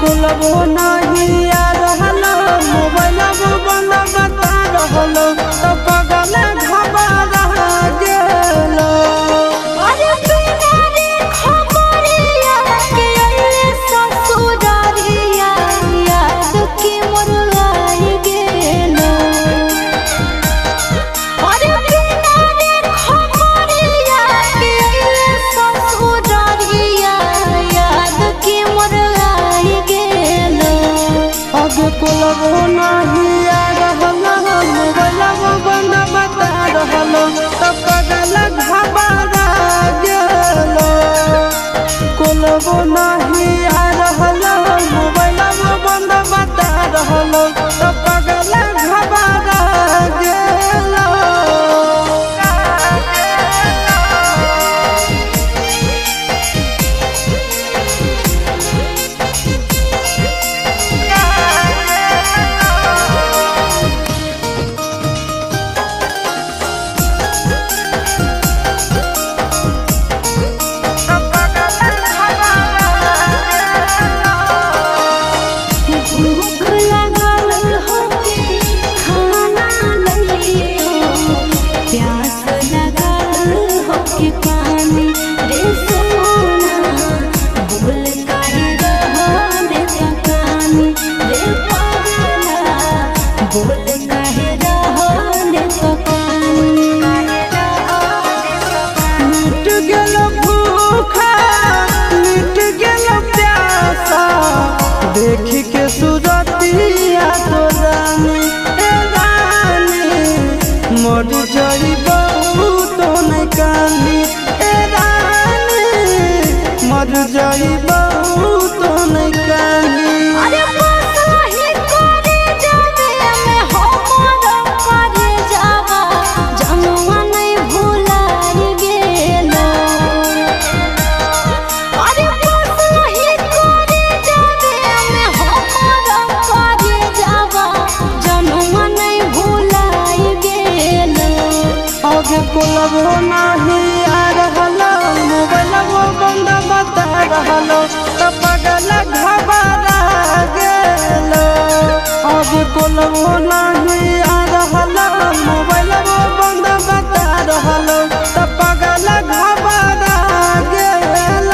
कुलबो नहीं आ रहल मोबाइल बंद बता रहल तो पगल घबरा गेल। अरे बिना रे खबरिया के अइले ससुरारिया याद के मोर आई गेल। अरे बिना रे खबरिया के अइले ससुरारिया याद के मोर आई गेल। अब कुलबो नहीं आ रहल मोबाइल बंद बता रहल तो पगल घबरा गेल। कुलबो नहीं आ रहल मोबाइल बंद बता रहल तो पगल घबरा गेल। भूख लागल होके खाना लइयो, प्यास लागल होके पानी रे सोना। बोल काहे रहले कहानी रे पगला, बोल काहे रहले कहानी। मिट गेल भूखा मिट गेल प्यासा देख के सूरतिया तो रानी ए रानी मर जाइबो तो नहीं कानी ए रानी मर जाइबो तो नहीं कानी। अरे बसही करे जावे में हमर करे जावा जनुआ नहीं भुलाई गेल। अरे बसही करे जावे में हमर करे जावा जनुआ नहीं भुलाई गेल। आगे कुलबो नहीं आ रहल मोबाइल बंद बता रहल तो पगल घबरा गेल। आगे कुलबो नहीं आ रहल मोबाइल बंद बता रहल तो पगल घबरा गेल।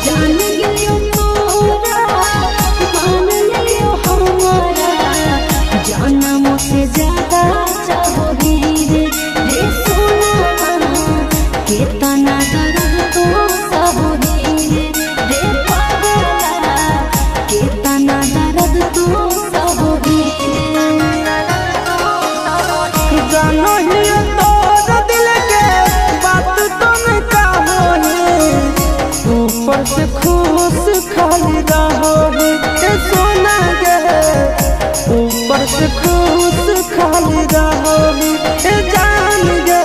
जान गेलियो तोरा मान लियो हमारा, जनम से ज्यादा चाहोगी रे सोना। कितना दर्द तो सहोगी रे पगला, कितना दर्द तो सहोगी। जानो ही तोर दिल के बात तुम कहोही ऊपर से खुश खाली रहोही ए सोना गे ऊपर से खुश खाली रहोही ए जान गे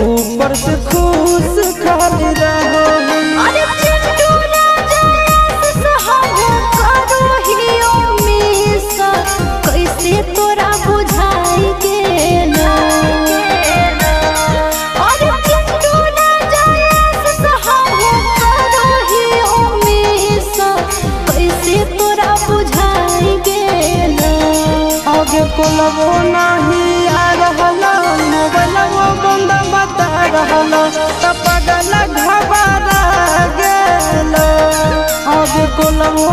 ऊपर से खुश खाली रहोही। अरे चिंटू राजा सहारा करो हियो मिस, कैसे तोरा बुझाई गेल। अरे चिंटू राजा सहारा करो हियो मिस, कैसे तोरा बुझाई गेल। आगे कुलबो नहीं आ रहल मोबाइल बंद बता रहल तो पगल घबरा गेल। आगे कुलबो